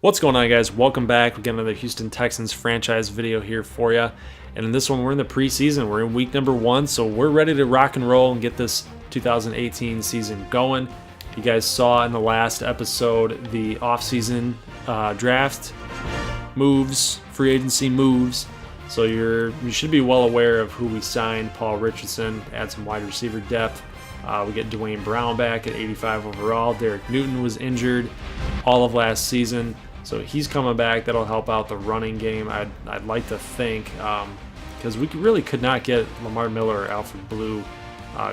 What's going on, guys? Welcome back. We got another Houston Texans franchise video here for you. And in this one, we're in the preseason. We're in week number 1, so we're ready to rock and roll and get this 2018 season going. You guys saw in the last episode the offseason draft moves, free agency moves. So you should be well aware of who we signed. Paul Richardson, add some wide receiver depth. We get Dwayne Brown back at 85 overall. Derek Newton was injured all of last season, so he's coming back. That'll help out the running game, I'd like to think, because we really could not get Lamar Miller or Alfred Blue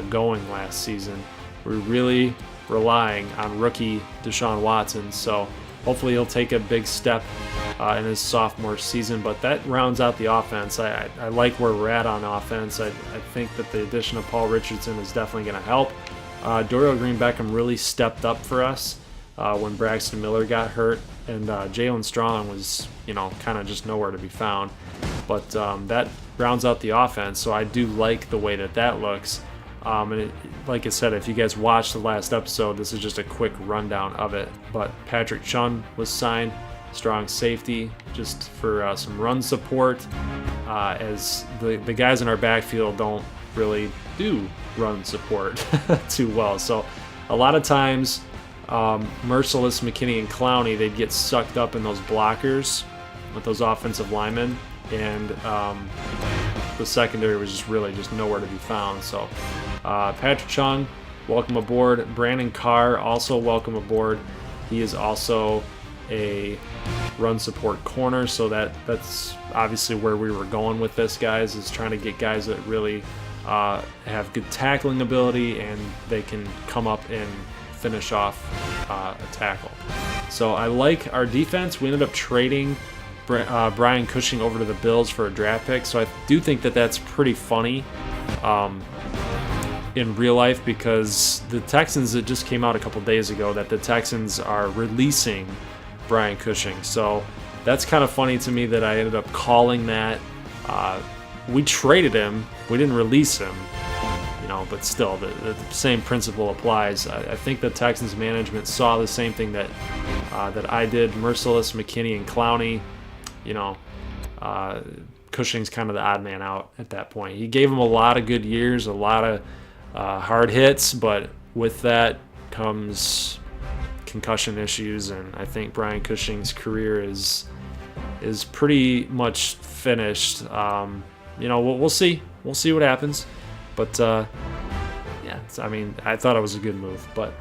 going last season. We're really relying on rookie Deshaun Watson, so hopefully he'll take a big step in his sophomore season. But that rounds out the offense. I like where we're at on offense. I think that the addition of Paul Richardson is definitely going to help. Dorial Green-Beckham really stepped up for us when Braxton Miller got hurt, and Jalen Strong was, kind of just nowhere to be found. But that rounds out the offense, so I do like the way that looks. Like I said, if you guys watched the last episode, this is just a quick rundown of it. But Patrick Chung was signed, strong safety, just for some run support, as the guys in our backfield don't really do run support too well. So a lot of times, Merciless, McKinney, and Clowney, they'd get sucked up in those blockers with those offensive linemen, and the secondary was just nowhere to be found. So Patrick Chung, welcome aboard. Brandon Carr, also welcome aboard. He is also a run support corner, so that's obviously where we were going with this, guys, is trying to get guys that really have good tackling ability and they can come up and finish off a tackle. So I like our defense. We ended up trading Brian Cushing over to the Bills for a draft pick, so I do think that that's pretty funny in real life, because the Texans, it just came out a couple days ago that the Texans are releasing Brian Cushing. So that's kind of funny to me that I ended up calling that. We traded him, we didn't release him, but still the same principle applies. I think the Texans management saw the same thing that I did. Merciless, McKinney, and Clowney, Cushing's kind of the odd man out at that point. He gave him a lot of good years, a lot of hard hits, but with that comes concussion issues, and I think Brian Cushing's career is pretty much finished. We'll see what happens, but I thought it was a good move. But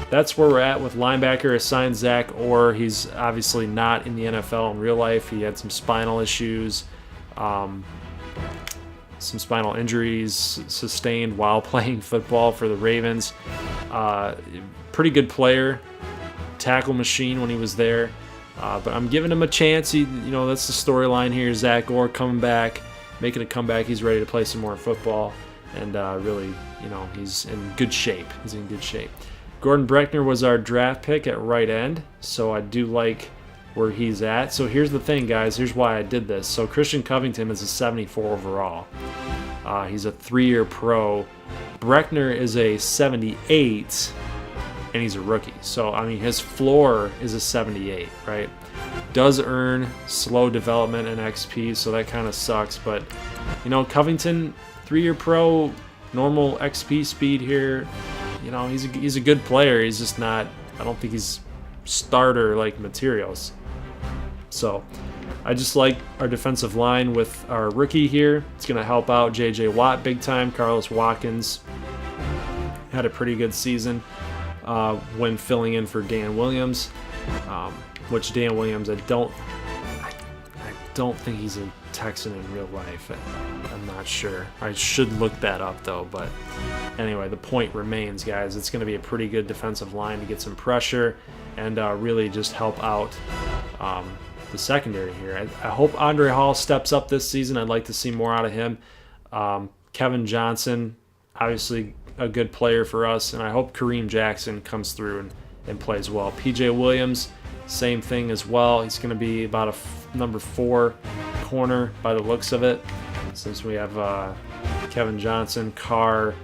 that's where we're at with linebacker. Assigned Zach Orr. He's obviously not in the NFL in real life. He had some spinal issues, some spinal injuries sustained while playing football for the Ravens. Pretty good player, tackle machine when he was there, but I'm giving him a chance. That's the storyline here. Zach Orr coming back, making a comeback. He's ready to play some more football, and really, he's in good shape. Gordon Breckner was our draft pick at right end, so I do like where he's at. So here's the thing, guys. Here's why I did this. So Christian Covington is a 74 overall. He's a 3-year pro. Breckner is a 78, and he's a rookie. So, his floor is a 78, right? Does earn slow development in XP, so that kind of sucks. But, Covington, 3-year pro, normal XP speed here. He's a good player. He's just not, I don't think he's starter-like materials. So I just like our defensive line with our rookie here. It's going to help out J.J. Watt big time. Carlos Watkins had a pretty good season when filling in for Dan Williams, which Dan Williams, I don't think he's a Texan in real life. I'm not sure. I should look that up, though. But anyway, the point remains, guys. It's going to be a pretty good defensive line to get some pressure and really just help out the secondary here. I hope Andre Hall steps up this season. I'd like to see more out of him. Kevin Johnson, obviously a good player for us, and I hope Kareem Jackson comes through and plays well. P.J. Williams, same thing as well. He's going to be about a number 4 corner by the looks of it, since we have Kevin Johnson, Carr,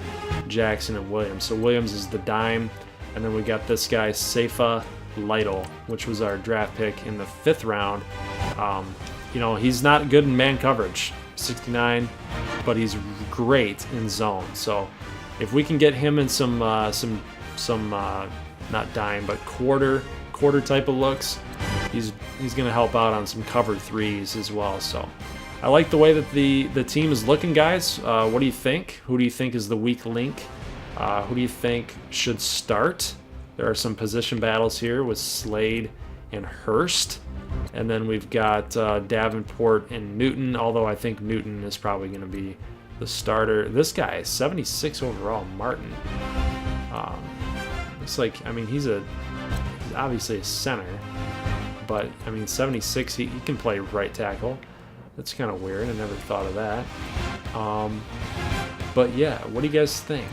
Jackson, and Williams. So Williams is the dime, and then we got this guy, Seifa Lytle, which was our draft pick in the 5th round. You know, he's not good in man coverage, 69, but he's great in zone. So if we can get him in some not dime, but quarter type of looks, he's going to help out on some covered 3s as well. So I like the way that the team is looking, guys. What do you think? Who do you think is the weak link? Who do you think should start? There are some position battles here with Slade and Hurst. And then we've got Davenport and Newton, although I think Newton is probably going to be the starter. This guy is 76 overall, Martin. Looks like, I mean, he's obviously a center, but I mean, 76, he can play right tackle. That's kind of weird. I never thought of that. But yeah, what do you guys think?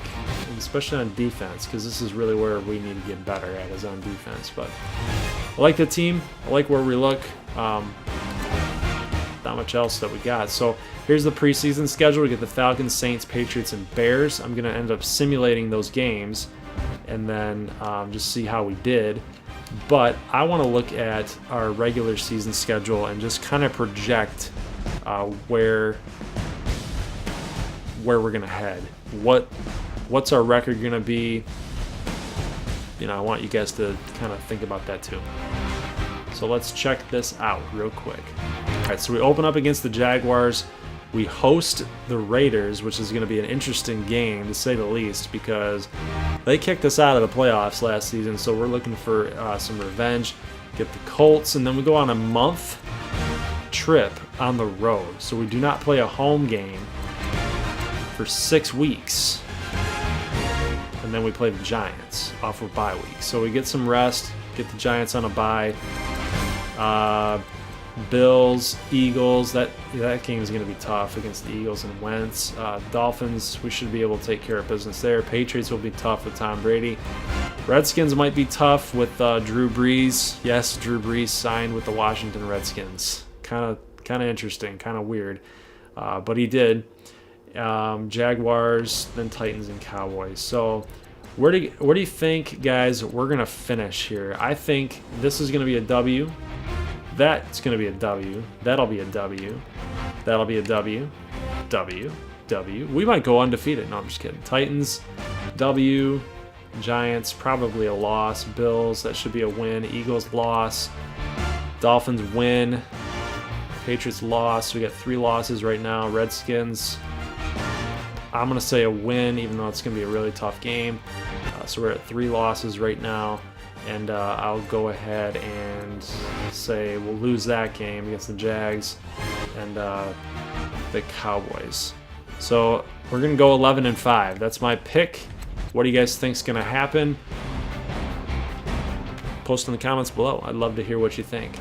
And especially on defense, because this is really where we need to get better at, is on defense. But I like the team. I like where we look. Not much else that we got. So here's the preseason schedule. We get the Falcons, Saints, Patriots, and Bears. I'm going to end up simulating those games and then just see how we did. But I want to look at our regular season schedule and just kind of project where we're going to head. What's our record going to be? You know, I want you guys to kind of think about that too. So let's check this out real quick. All right, so we open up against the Jaguars. We host the Raiders, which is going to be an interesting game, to say the least, because they kicked us out of the playoffs last season, so we're looking for some revenge. Get the Colts, and then we go on a month trip on the road. So we do not play a home game for 6 weeks. And then we play the Giants off of bye week. So we get some rest, get the Giants on a bye. Bills, Eagles, that game is going to be tough against the Eagles and Wentz. Dolphins, we should be able to take care of business there. Patriots will be tough with Tom Brady. Redskins might be tough with Drew Brees. Yes, Drew Brees signed with the Washington Redskins. Kind of interesting, kind of weird, but he did. Jaguars, then Titans and Cowboys. So where do you think, guys, we're going to finish here? I think this is going to be a W. That's going to be a W. That'll be a W. That'll be a W. W. W. We might go undefeated. No, I'm just kidding. Titans, W. Giants, probably a loss. Bills, that should be a win. Eagles, loss. Dolphins, win. Patriots, loss. We got 3 losses right now. Redskins, I'm going to say a win, even though it's going to be a really tough game. So we're at 3 losses right now. And I'll go ahead and say we'll lose that game against the Jags and the Cowboys. So we're going to go 11-5. That's my pick. What do you guys think is going to happen? Post in the comments below. I'd love to hear what you think.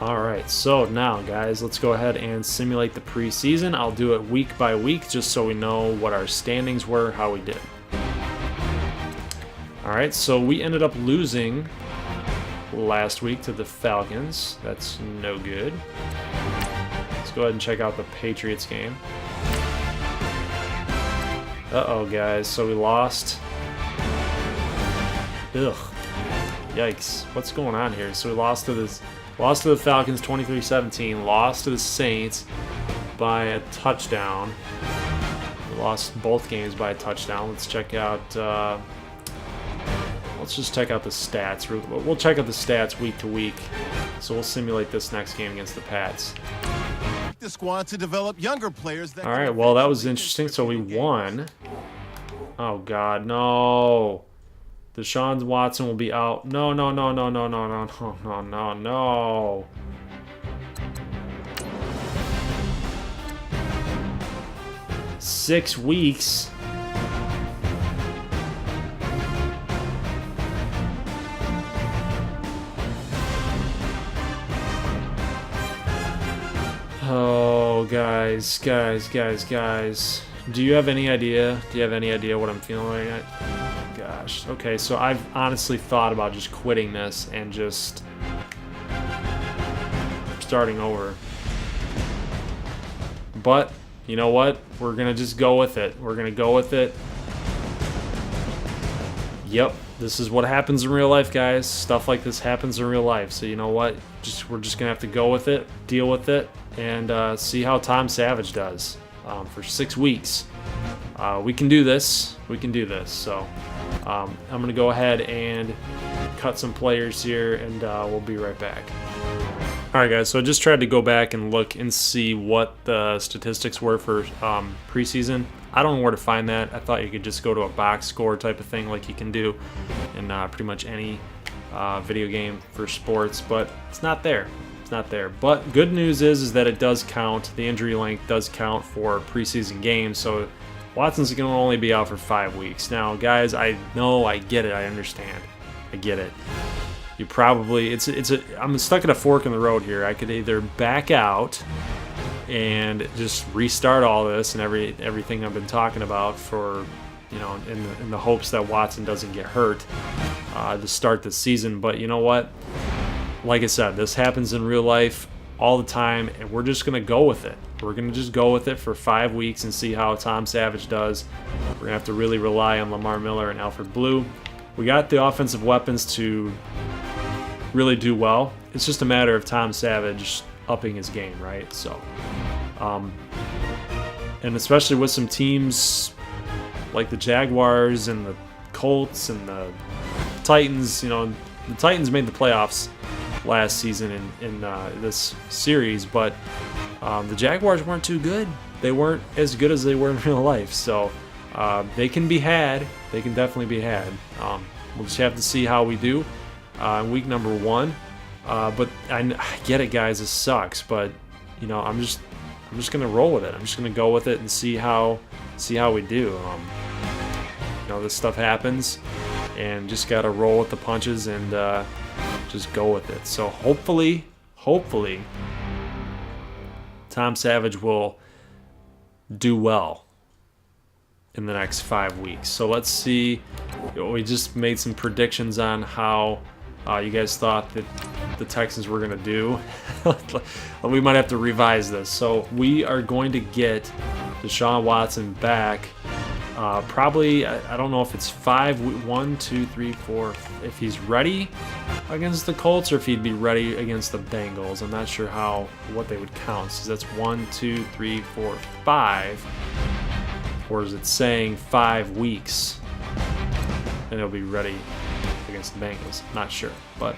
Alright, so now guys, let's go ahead and simulate the preseason. I'll do it week by week just so we know what our standings were, how we did. Alright, so we ended up losing last week to the Falcons. That's no good. Let's go ahead and check out the Patriots game. Uh-oh, guys, so we lost. Ugh. Yikes. What's going on here? So we lost to the Falcons 23-17, lost to the Saints by a touchdown. We lost both games by a touchdown. Let's check out, let's just check out the stats. We'll check out the stats week to week. So we'll simulate this next game against the Pats. The squad to develop younger players. All right, well, that was interesting. So we won. Oh, God, no. Deshaun Watson will be out. No. 6 weeks. Oh, guys. Do you have any idea? What I'm feeling right now? Gosh. Okay, so I've honestly thought about just quitting this and just starting over. But, you know what? We're going to just go with it. We're going to go with it. Yep, this is what happens in real life, guys. Stuff like this happens in real life. So you know what? We're just gonna have to go with it, deal with it, and see how Tom Savage does for 6 weeks. We can do this. We can do this. So I'm gonna go ahead and cut some players here, and we'll be right back. All right, guys. So I just tried to go back and look and see what the statistics were for preseason. I don't know where to find that. I thought you could just go to a box score type of thing like you can do in pretty much any video game for sports, but it's not there. It's not there. But good news is that it does count. The injury length does count for preseason games, so Watson's going to only be out for 5 weeks. Now, guys, I know, I get it. I understand. I get it. You probably, I'm stuck at a fork in the road here. I could either back out and just restart all this and everything I've been talking about for, you know, in the hopes that Watson doesn't get hurt to start the season. But you know what? Like I said, this happens in real life all the time, and we're just going to go with it. We're going to just go with it for 5 weeks and see how Tom Savage does. We're going to have to really rely on Lamar Miller and Alfred Blue. We got the offensive weapons to really do well. It's just a matter of Tom Savage upping his game, right? So, and especially with some teams like the Jaguars and the Colts and the Titans, you know, the Titans made the playoffs last season in this series, but the Jaguars weren't too good. They weren't as good as they were in real life, so they can be had. They can definitely be had. We'll just have to see how we do in week number 1. But I get it, guys. It sucks, but you know, I'm just gonna roll with it. I'm just gonna go with it and see how we do. You know, this stuff happens, and just gotta roll with the punches and just go with it. So hopefully, Tom Savage will do well in the next 5 weeks. So let's see. We just made some predictions on how you guys thought that the Texans were going to do. We might have to revise this. So we are going to get Deshaun Watson back. Probably, I don't know if it's 1, 2, 3, 4. If he's ready against the Colts or if he'd be ready against the Bengals. I'm not sure what they would count. So that's 1, 2, 3, 4, 5. Or is it saying 5 weeks and he'll be ready against the Bengals? Not sure, but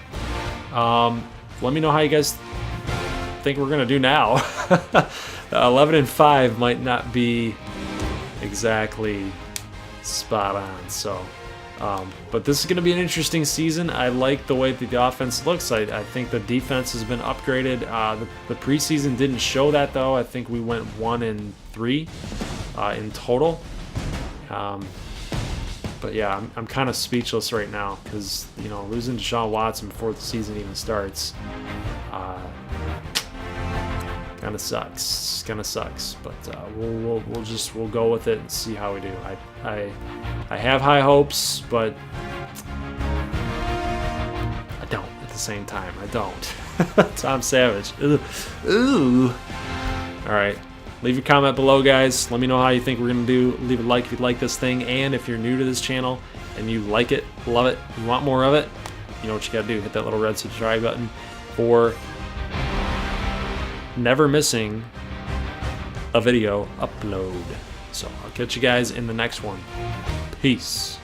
let me know how you guys think we're gonna do now. 11-5 might not be exactly spot on. So, but this is gonna be an interesting season. I like the way that the offense looks. I think the defense has been upgraded. The preseason didn't show that though. I think we went 1-3 in total. But yeah, I'm kind of speechless right now because, you know, losing Deshaun Watson before the season even starts kind of sucks. Kind of sucks. But we'll go with it and see how we do. I have high hopes, but I don't at the same time. I don't. Tom Savage. Ooh. All right. Leave your comment below, guys. Let me know how you think we're going to do. Leave a like if you like this thing. And if you're new to this channel and you like it, love it, you want more of it, you know what you got to do. Hit that little red subscribe button for never missing a video upload. So I'll catch you guys in the next one. Peace.